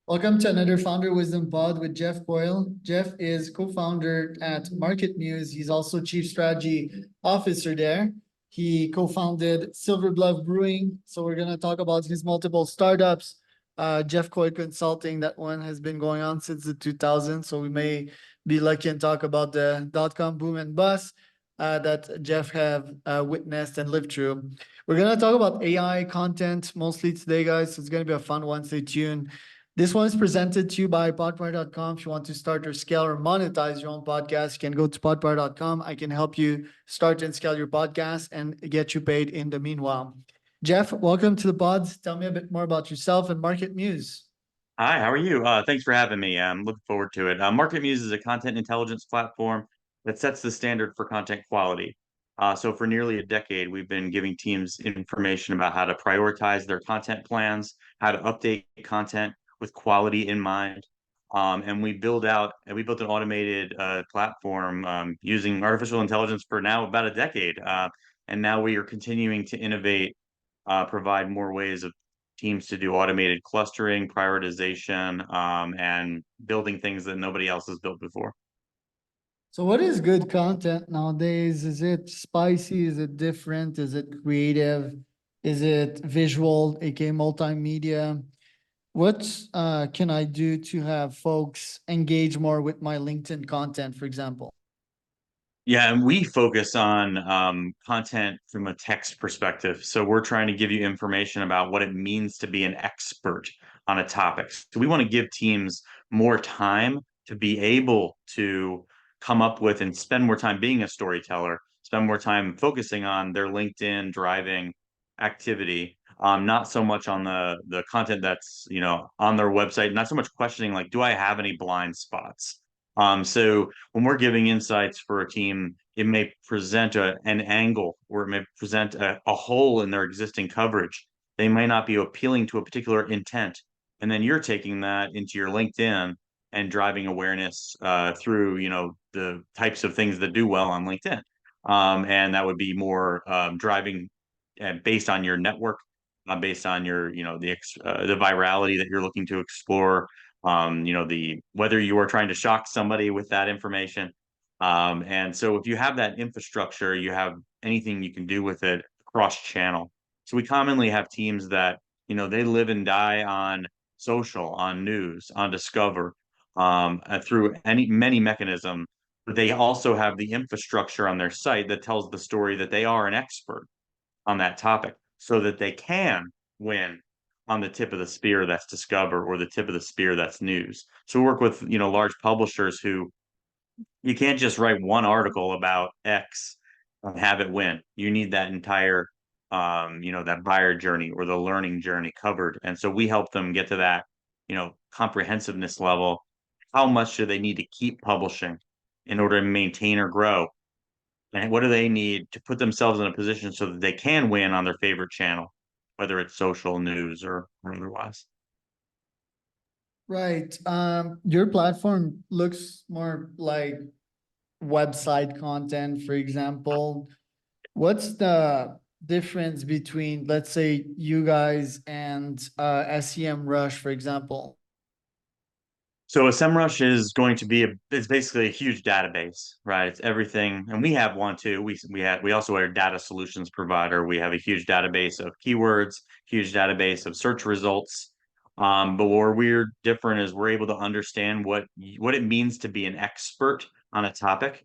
Welcome to another Founder Wisdom Pod with Jeff Coyle. Jeff is co-founder at Market Muse. He's also chief strategy officer there. He co-founded Silver Bluff Brewing. So we're gonna talk about his multiple startups. Jeff Coyle Consulting, that one has been going on since the 2000s. So we may be lucky and talk about the dot-com boom and bust that Jeff have witnessed and lived through. We're gonna talk about AI content mostly today, guys. So it's gonna be a fun one. Stay tuned. This one is presented to you by podpar.com. If you want to start or scale or monetize your own podcast, you can go to podpar.com. I can help you start and scale your podcast and get you paid in the meanwhile. Jeff, welcome to the pods. Tell me a bit more about yourself and Market Muse. Hi, how are you? Thanks for having me. I'm looking forward to it. Market Muse is a content intelligence platform that sets the standard for content quality. So for nearly a decade, we've been giving teams information about how to prioritize their content plans, how to update content with quality in mind. And we built an automated platform using artificial intelligence for now about a decade. And now we are continuing to innovate, provide more ways of teams to do automated clustering, prioritization, and building things that nobody else has built before. So, what is good content nowadays? Is it spicy? Is it different? Is it creative? Is it visual, aka multimedia? What can I do to have folks engage more with my LinkedIn content, for example? Yeah, and we focus on content from a text perspective. So we're trying to give you information about what it means to be an expert on a topic. So we want to give teams more time to be able to come up with and spend more time being a storyteller, spend more time focusing on their LinkedIn driving activity, not so much on the content that's, on their website, not so much questioning like, do I have any blind spots? So when we're giving insights for a team, it may present an angle or it may present a hole in their existing coverage. They may not be appealing to a particular intent. And then you're taking that into your LinkedIn and driving awareness through, the types of things that do well on LinkedIn. And that would be more driving based on your network, based on your, the virality that you're looking to explore, the whether you are trying to shock somebody with that information. And so if you have that infrastructure, you have anything you can do with it cross channel. So we commonly have teams that, they live and die on social, on news, on discover, through many mechanisms. But they also have the infrastructure on their site that tells the story that they are an expert on that topic so that they can win on the tip of the spear that's discover or the tip of the spear that's news. So we work with, large publishers who you can't just write one article about X and have it win. You need that entire that buyer journey or the learning journey covered. And so we help them get to that, comprehensiveness level. How much do they need to keep publishing in order to maintain or grow? And what do they need to put themselves in a position so that they can win on their favorite channel, whether it's social news or otherwise? Right. Your platform looks more like website content, for example. What's the difference between, let's say, you guys and SEMrush, for example? So a SEMrush is going to be it's basically a huge database, right? It's everything, and we have one too. We also are a data solutions provider. We have a huge database of keywords, huge database of search results. But where we're different is we're able to understand what it means to be an expert on a topic,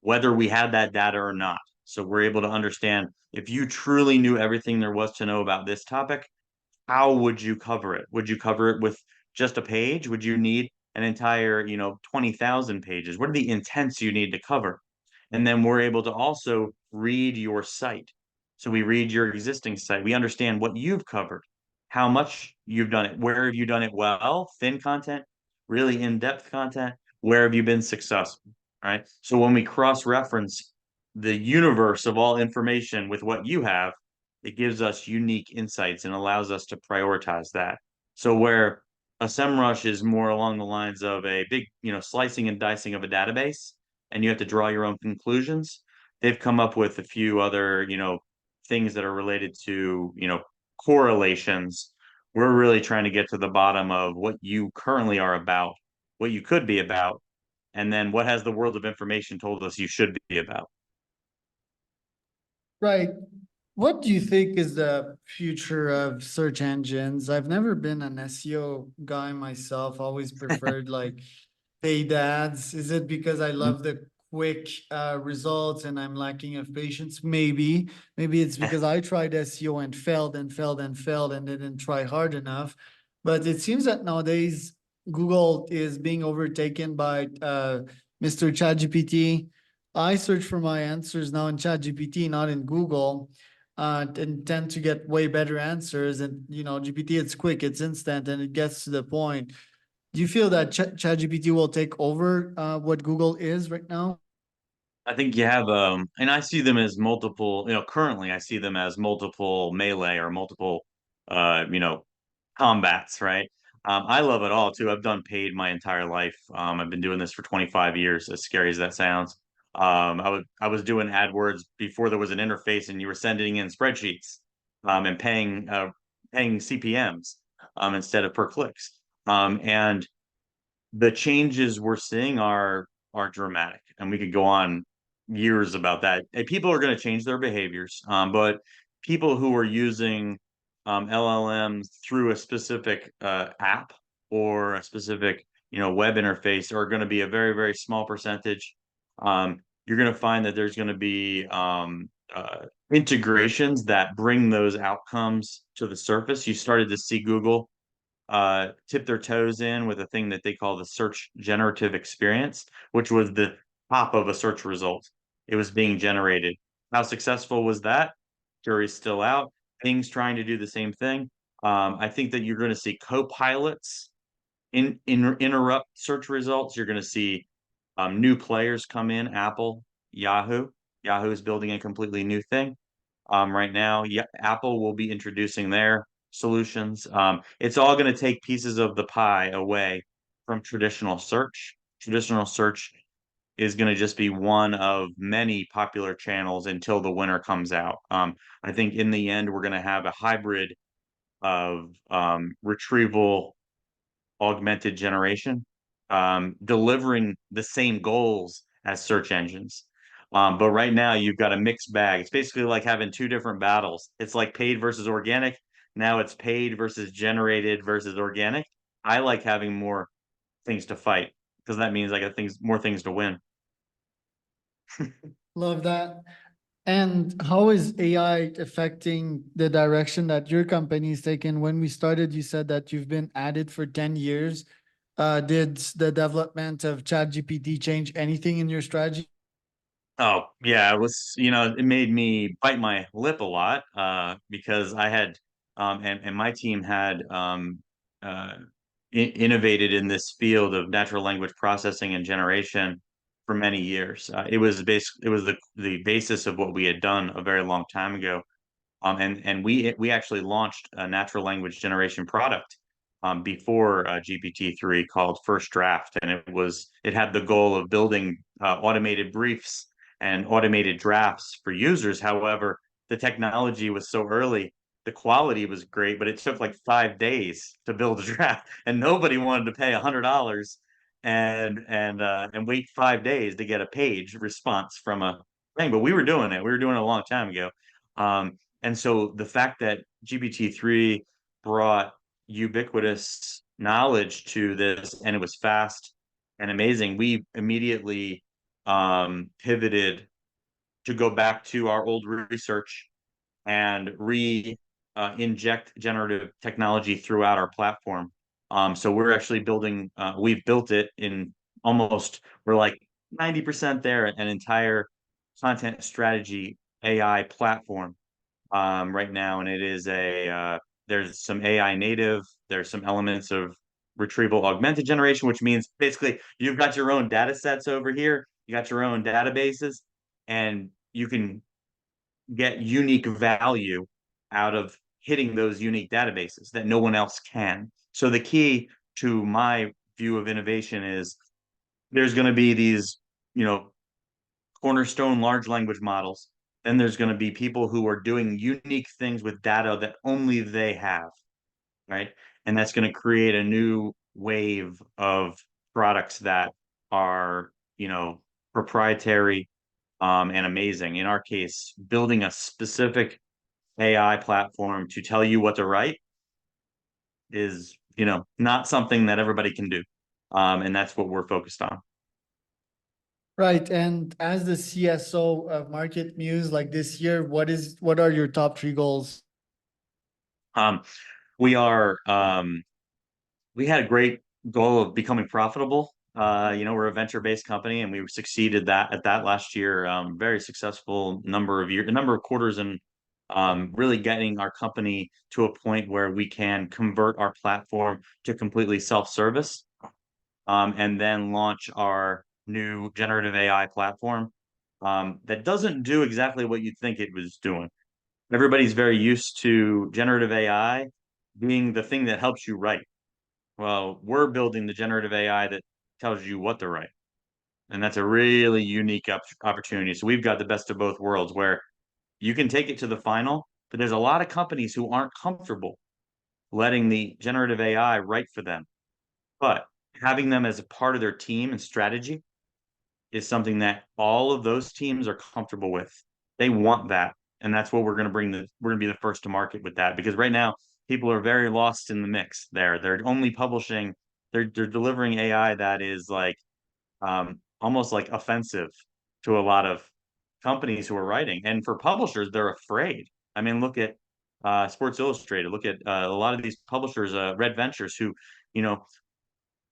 whether we had that data or not. So we're able to understand if you truly knew everything there was to know about this topic, how would you cover it? Would you cover it with just a page? Would you need an entire, 20,000 pages? What are the intents you need to cover? And then we're able to also read your site. So we read your existing site. We understand what you've covered, how much you've done it, where have you done it well, thin content, really in-depth content, where have you been successful, right? So when we cross-reference the universe of all information with what you have, it gives us unique insights and allows us to prioritize that. So where a SEMrush is more along the lines of a big, slicing and dicing of a database, and you have to draw your own conclusions. They've come up with a few other, things that are related to, correlations we're really trying to get to the bottom of what you currently are about, what you could be about, and then what has the world of information told us you should be about. Right. What do you think is the future of search engines? I've never been an SEO guy myself, always preferred like paid ads. Is it because I love the quick results and I'm lacking of patience? Maybe. Maybe it's because I tried SEO and failed and failed and failed and didn't try hard enough. But it seems that nowadays Google is being overtaken by Mr. Chad GPT. I search for my answers now in Chat GPT, not in Google, and tend to get way better answers. And GPT, it's quick, it's instant, and it gets to the point. Do you feel that Chat GPT will take over what Google is right now? I think you have and I see them as multiple, currently I see them as multiple melee or multiple combats, right? I love it all too. I've done paid my entire life. I've been doing this for 25 years, as scary as that sounds. I was doing AdWords before there was an interface and you were sending in spreadsheets and paying CPMs instead of per clicks. And the changes we're seeing are dramatic, and we could go on years about that. And people are going to change their behaviors, but people who are using LLMs through a specific app or a specific web interface are going to be a very very small percentage. You're going to find that there's going to be integrations that bring those outcomes to the surface. You started to see Google tip their toes in with a thing that they call the search generative experience, which was the top of a search result. It was being generated. How successful was that? Jury's still out. Bing's trying to do the same thing. I think that you're going to see co-pilots interrupt search results. You're going to see new players come in. Apple, Yahoo. Yahoo is building a completely new thing right now. Yeah, Apple will be introducing their solutions. It's all going to take pieces of the pie away from traditional search. Traditional search is going to just be one of many popular channels until the winner comes out. I think in the end, we're going to have a hybrid of retrieval augmented generation, delivering the same goals as search engines. But right now, you've got a mixed bag. It's basically like having two different battles. It's like paid versus organic. Now it's paid versus generated versus organic. I like having more things to fight because that means I got more things to win. Love that. And how is AI affecting the direction that your company is taking? When we started, you said that you've been at it for 10 years. Did the development of ChatGPT change anything in your strategy? Oh, yeah, it made me bite my lip a lot because I had and my team had innovated in this field of natural language processing and generation for many years. It was the basis of what we had done a very long time ago. And we actually launched a natural language generation product before GPT-3 called First Draft, and it had the goal of building automated briefs and automated drafts for users. However, the technology was so early, the quality was great, but it took like 5 days to build a draft, and nobody wanted to pay $100 and wait 5 days to get a page response from a thing. But we were doing it. We were doing it a long time ago. And so the fact that GPT-3 brought ubiquitous knowledge to this and it was fast and amazing, we immediately pivoted to go back to our old research and inject generative technology throughout our platform. So we're actually we've built it in we're like 90% there, an entire content strategy AI platform right now, and it is there's some AI native, there's some elements of retrieval augmented generation, which means basically you've got your own data sets over here, you got your own databases, and you can get unique value out of hitting those unique databases that no one else can. So the key to my view of innovation is there's going to be these, you know, cornerstone large language models. Then there's going to be people who are doing unique things with data that only they have. right? And that's going to create a new wave of products that are, proprietary, and amazing. In our case, building a specific AI platform to tell you what to write is, not something that everybody can do. And that's what we're focused on. Right. And as the CSO of Market Muse, like this year, what are your top three goals? Um, we are we had a great goal of becoming profitable. We're a venture-based company, and we succeeded that last year. Very successful number of quarters, and really getting our company to a point where we can convert our platform to completely self-service, and then launch our new generative AI platform, that doesn't do exactly what you'd think it was doing. Everybody's very used to generative AI being the thing that helps you write. Well, we're building the generative AI that tells you what to write. And that's a really unique opportunity. So we've got the best of both worlds where you can take it to the final, but there's a lot of companies who aren't comfortable letting the generative AI write for them. But having them as a part of their team and strategy is something that all of those teams are comfortable with. They want that. And that's what we're going to be the first to market with that, because right now people are very lost in the mix there. They're only publishing, they're delivering AI that is like, almost like offensive to a lot of companies who are writing. And for publishers, they're afraid. I mean, look at Sports Illustrated. Look at a lot of these publishers, Red Ventures, who, you know,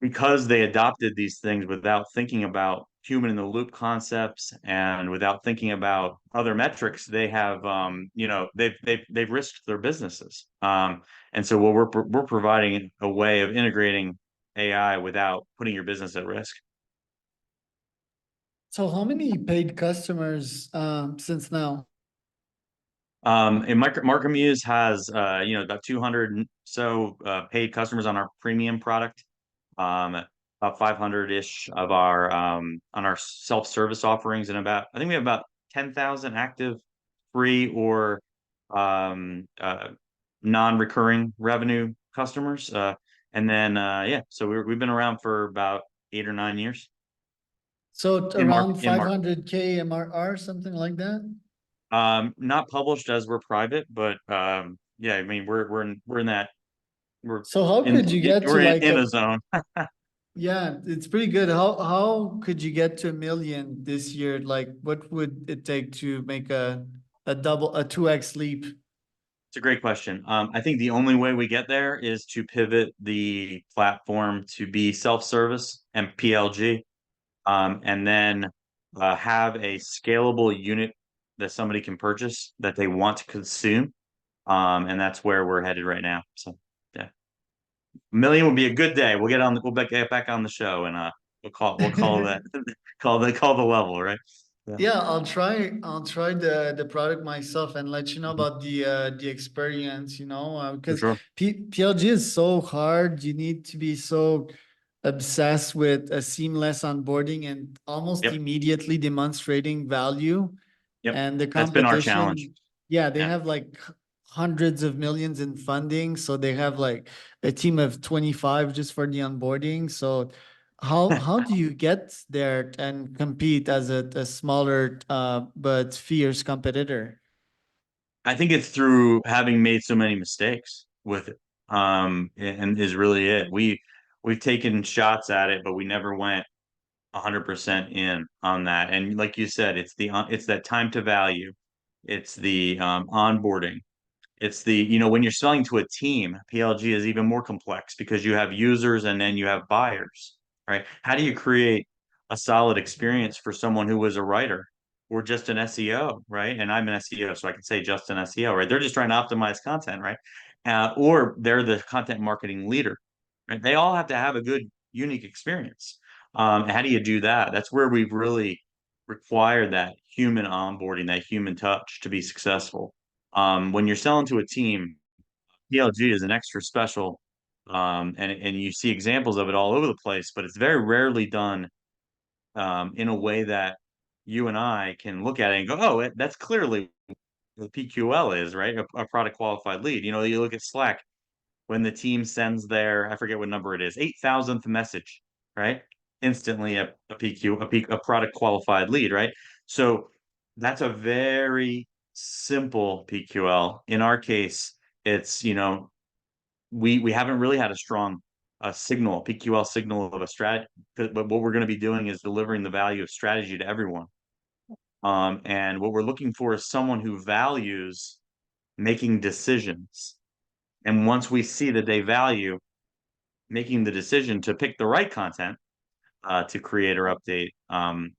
because they adopted these things without thinking about human in the loop concepts and without thinking about other metrics, they have, they've risked their businesses. And so, we're providing a way of integrating AI without putting your business at risk. So how many paid customers since now? And Market Muse has, about 200 so paid customers on our premium product. About 500-ish of our on our self-service offerings, and I think we have about 10,000 active free or non-recurring revenue customers. And then yeah, so we've been around for about 8 or 9 years So in market around 500K MRR, something like that? not published as we're private, but yeah, I mean we're in that we're So how in could you get to we're like in a, a zone. yeah, it's pretty good. How could you get to 1 million this year? Like what would it take to make a 2x leap? It's a great question. I think the only way we get there is to pivot the platform to be self-service and PLG, and then have a scalable unit that somebody can purchase that they want to consume. And that's where we're headed right now. So yeah, 1 million would be a good day. Get back on the show, and we'll call that call the level, right? Yeah. Yeah, I'll try the product myself and let you know Mhm. about the experience, For because sure. PLG is so hard. You need to be so obsessed with a seamless onboarding and almost Yep. immediately demonstrating value. Yep. And the That's been our challenge. competition, yeah, they Yeah. have like hundreds of millions in funding. So they have like a team of 25 just for the onboarding. So how do you get there and compete as a smaller but fierce competitor? I think it's through having made so many mistakes with it. And is really it. We've taken shots at it, but we never went 100% in on that. And like you said, it's that time to value. It's the onboarding. It's the, when you're selling to a team, PLG is even more complex because you have users and then you have buyers, right? How do you create a solid experience for someone who was a writer or just an SEO, right? And I'm an SEO, so I can say just an SEO, right? They're just trying to optimize content, right? Or they're the content marketing leader, right? They all have to have a good, unique experience. How do you do that? That's where we've really required that human onboarding, that human touch to be successful. When you're selling to a team, PLG is an extra special, and you see examples of it all over the place, but it's very rarely done in a way that you and I can look at it and go, "Oh, that's clearly what PQL is, right? A product qualified lead." You look at Slack. when the team sends their, I forget what number it is, 8,000th message, right? Instantly a PQ, a product qualified lead, right? So that's a very simple PQL. In our case, it's, we haven't really had a strong signal, PQL signal of a strat, but what we're going to be doing is delivering the value of strategy to everyone. And what we're looking for is someone who values making decisions. And once we see that they value making the decision to pick the right content to create or update,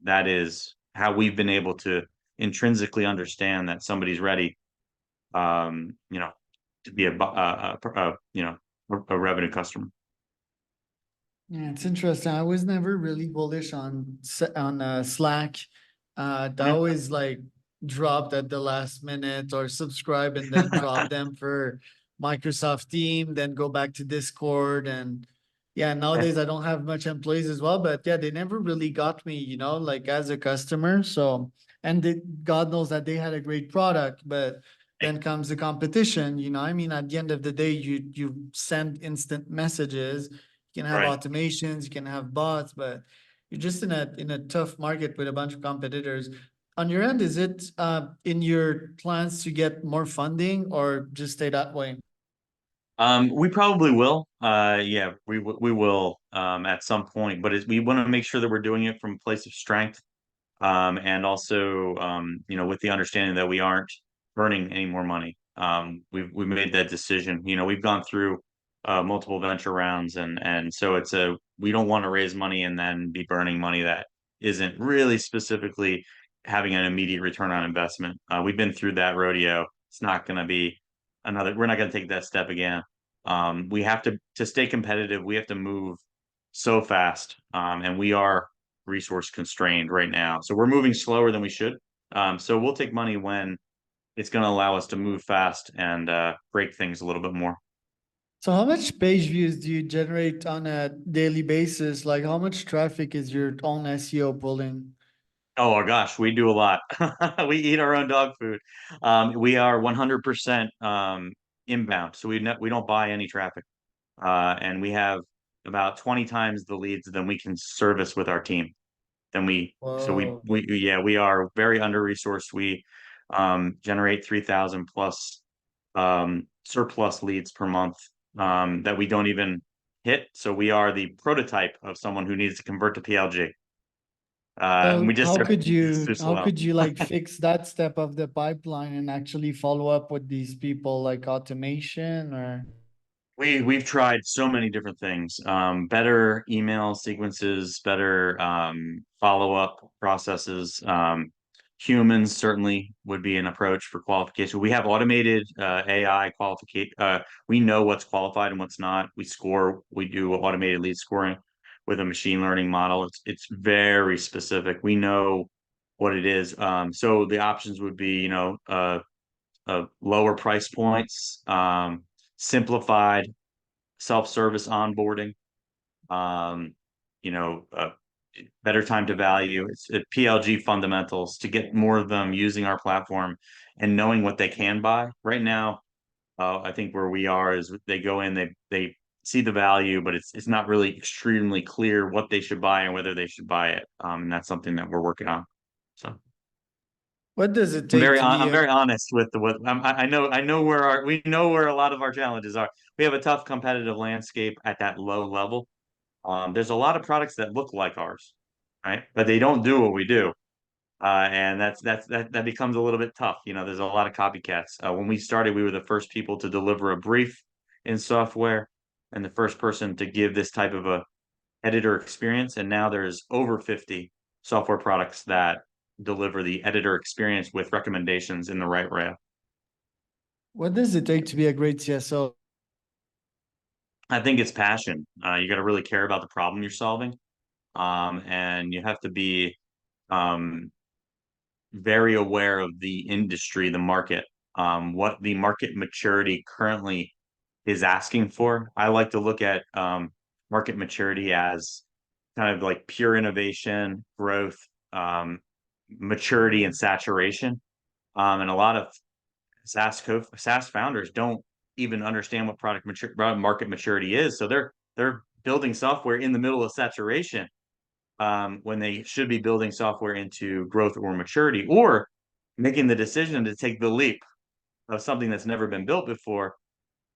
that is how we've been able to intrinsically understand that somebody's ready, to be a revenue customer. Yeah, it's interesting. I was never really bullish on Slack. They Yeah. always like dropped at the last minute or subscribe and then drop them for Microsoft Team, then go back to Discord. And yeah, nowadays I don't have much employees as well, but yeah, they never really got me, like as a customer. So, and God knows that they had a great product, but then comes the competition, I mean, at the end of the day, you send instant messages. You can have Right. automations, you can have bots, but you're just in a tough market with a bunch of competitors. On your end, is it in your plans to get more funding or just stay that way? We probably will. Yeah, we will at some point, but we want to make sure that we're doing it from a place of strength, and also with the understanding that we aren't burning any more money. We've made that decision. We've gone through multiple venture rounds, and so we don't want to raise money and then be burning money that isn't really specifically having an immediate return on investment. We've been through that rodeo. It's not going to be we're not going to take that step again. We have to stay competitive. We have to move so fast, and we are resource constrained right now. So we're moving slower than we should. So we'll take money when it's going to allow us to move fast and break things a little bit more. So how much page views do you generate on a daily basis? Like how much traffic is your own SEO pulling? Oh gosh, we do a lot. We eat our own dog food. We are 100% inbound, so we don't buy any traffic, and we have about 20 times the leads than we can service with our team. Whoa. We are very under resourced. We generate 3,000 plus surplus leads per month that we don't even hit. So we are the prototype of someone who needs to convert to PLG. And So we just how are could you too how slow. could you like fix that step of the pipeline and actually follow up with these people like automation or We've tried so many different things. Better email sequences, better follow-up processes. Humans certainly would be an approach for qualification. We have automated AI qualification. We know what's qualified and what's not. We do automated lead scoring with a machine learning model. It's very specific. We know what it is. So the options would be, lower price points, simplified self-service onboarding, um, you know, uh, better time to value. It's PLG fundamentals to get more of them using our platform and knowing what they can buy. Right now, I think where we are is they go in, they see the value, but it's not really extremely clear what they should buy and whether they should buy it. And that's something that we're working on. So. what does it take to be I'm a very honest with I know we know where a lot of our challenges are. We have a tough competitive landscape at that low level. There's a lot of products that look like ours, right? But they don't do what we do. And that becomes a little bit tough. There's a lot of copycats. When we started, we were the first people to deliver a brief in software and the first person to give this type of a editor experience. And now there's over 50 software products that deliver the editor experience with recommendations in the right way. what does it take to be a great CSO? I think it's passion. You got to really care about the problem you're solving. And you have to be um, very aware of the industry, the market, what the market maturity currently is asking for. I like to look at market maturity as kind of like pure innovation, growth, maturity, and saturation. And a lot of SaaS founders don't even understand what market maturity is. So they're building software in the middle of saturation, when they should be building software into growth or maturity, or making the decision to take the leap of something that's never been built before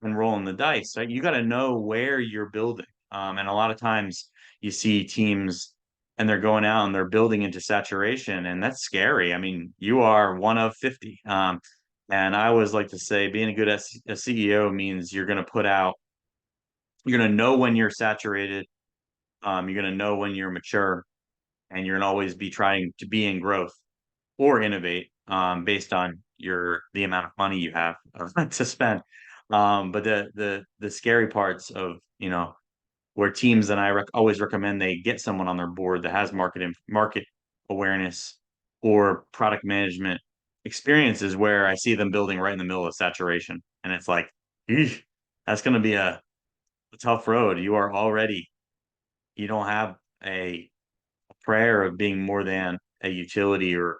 and rolling the dice, right? You got to know where you're building. And a lot of times you see teams and they're going out and they're building into saturation, and that's scary. I mean, you are one of 50. And I always like to say being a good CEO means you're going to put out, you're going to know when you're saturated, you're going to know when you're mature, and you're going to always be trying to be in growth or innovate, based on the amount of money you have to spend. But the scary parts of, where teams, and always recommend they get someone on their board that has market awareness or product management experiences, where I see them building right in the middle of saturation, and it's like, eesh, that's going to be a tough road. You don't have a prayer of being more than a utility, or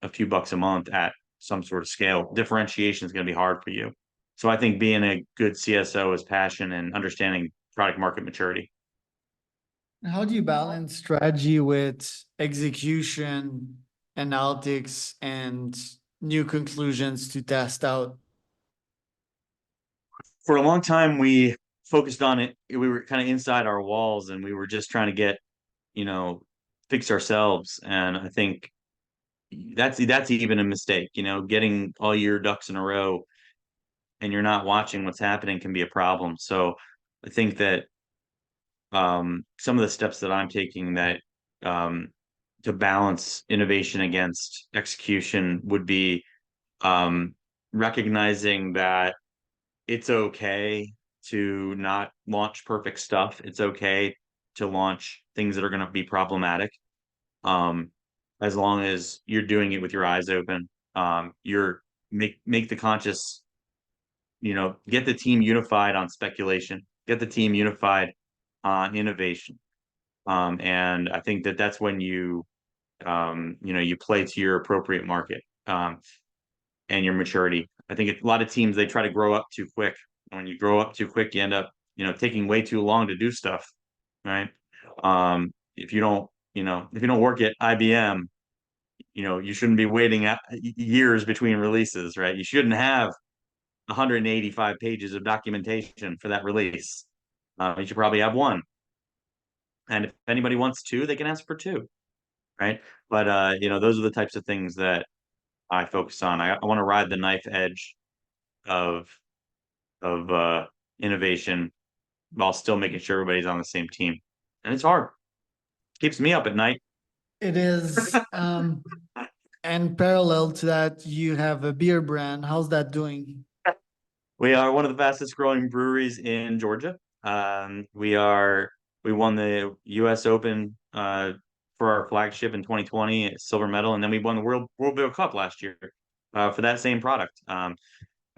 a few bucks a month at some sort of scale. Differentiation is going to be hard for you. So I think being a good CSO is passion and understanding product market maturity. How do you balance strategy with execution, analytics, and new conclusions to test out? For a long time, we focused on it. We were kind of inside our walls, and we were just trying to get, you know, fix ourselves. And I think that's even a mistake. Getting all your ducks in a row and you're not watching what's happening can be a problem. So I think that, some of the steps that I'm taking that, um, to balance innovation against execution would be, um, recognizing that it's okay to not launch perfect stuff. It's okay to launch things that are going to be problematic, um, as long as you're doing it with your eyes open. You're make the conscious, get the team unified on speculation, get the team unified on innovation. And I think that that's when you play to your appropriate market, and your maturity. I think a lot of teams, they try to grow up too quick. When you grow up too quick, you end up, taking way too long to do stuff, right? If you don't work at IBM, you shouldn't be waiting years between releases, right? You shouldn't have 185 pages of documentation for that release. You should probably have one. And if anybody wants two, they can ask for two, right? But those are the types of things that I focus on. I want to ride the knife edge of innovation while still making sure everybody's on the same team. And it's hard. Keeps me up at night. It is, and parallel to that, you have a beer brand. How's that doing? We are one of the fastest growing breweries in Georgia. We won the US Open, for our flagship in 2020, silver medal, and then we won the World Beer Cup last year, for that same product. And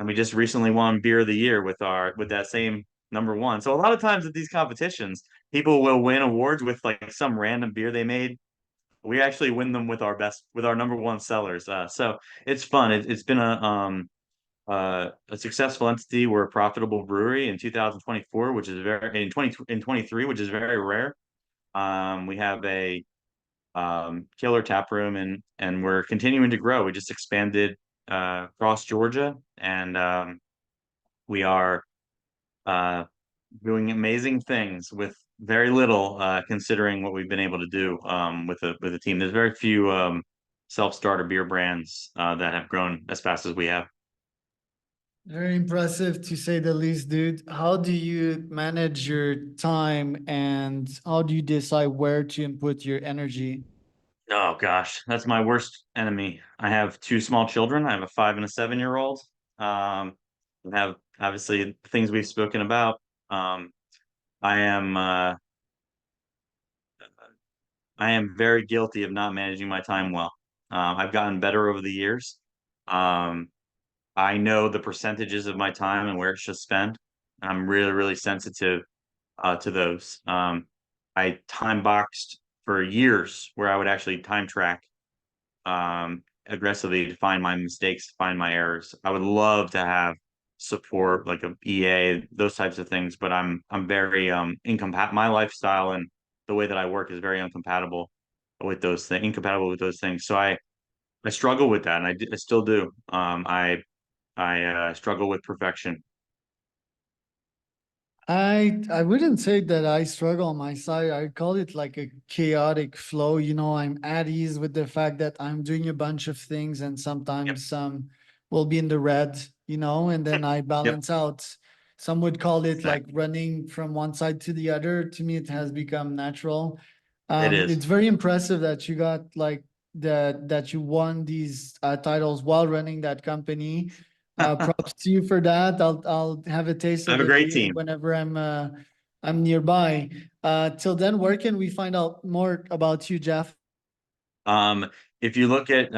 we just recently won Beer of the Year with that same number one. So a lot of times at these competitions, people will win awards with like some random beer they made. We actually win them with our number one sellers. So it's fun. It's been a successful entity. We're a profitable brewery in 2024, which is in 2023, which is very rare. We have a, killer tap room, and we're continuing to grow. We just expanded, across Georgia, and, we are, uh, doing amazing things with very little, considering what we've been able to do, with a team. There's very few, self-starter beer brands, that have grown as fast as we have. Very impressive to say the least, dude. How do you manage your time and how do you decide where to input your energy? Oh gosh, that's my worst enemy. I have two small children. I have a 5 and a 7-year-old. We have obviously things we've spoken about. Um, I am uh, I am very guilty of not managing my time well. I've gotten better over the years. Um, I know the percentages of my time and where it should spend. I'm really, really sensitive, to those. I time boxed for years where I would actually time track, aggressively to find my mistakes, to find my errors. I would love to have support, like a EA, those types of things. But I'm very incompatible. My lifestyle and the way that I work is very incompatible with those things. So I struggle with that, and I still do. I struggle with perfection. I wouldn't say that I struggle on my side. I call it like a chaotic flow. I'm at ease with the fact that I'm doing a bunch of things and Yep. sometimes some will be in the red, and then I Yep. balance out. Some would call it like Exactly. running from one side to the other. To me, it has become natural. It is. It's very impressive that you got like that you won these titles while running that company. I Props to you for that. I'll have a taste have of a it great team. whenever I'm nearby. Till then, where can we find out more about you, Jeff? Um, if you look at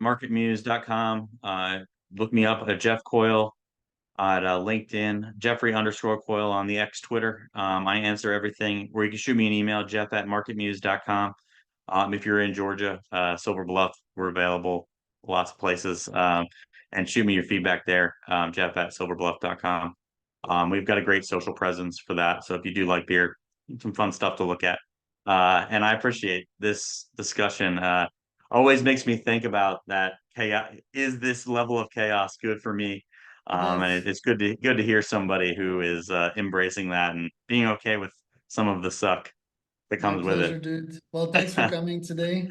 marketmuse.com, look me up at Jeff Coyle at LinkedIn, Jeffrey_Coyle on the X Twitter. I answer everything, or you can shoot me an email, Jeff@marketmuse.com. If you're in Georgia, Silver Bluff, we're available lots of places. And shoot me your feedback there, Jeff@silverbluff.com. We've got a great social presence for that. So if you do like beer, some fun stuff to look at. And I appreciate this discussion. Always makes me think about that chaos. Is this level of chaos good for me? It And is it's good to hear somebody who is embracing that and being okay with some of the suck that my comes with it. pleasure, dude. Well, thanks for coming today.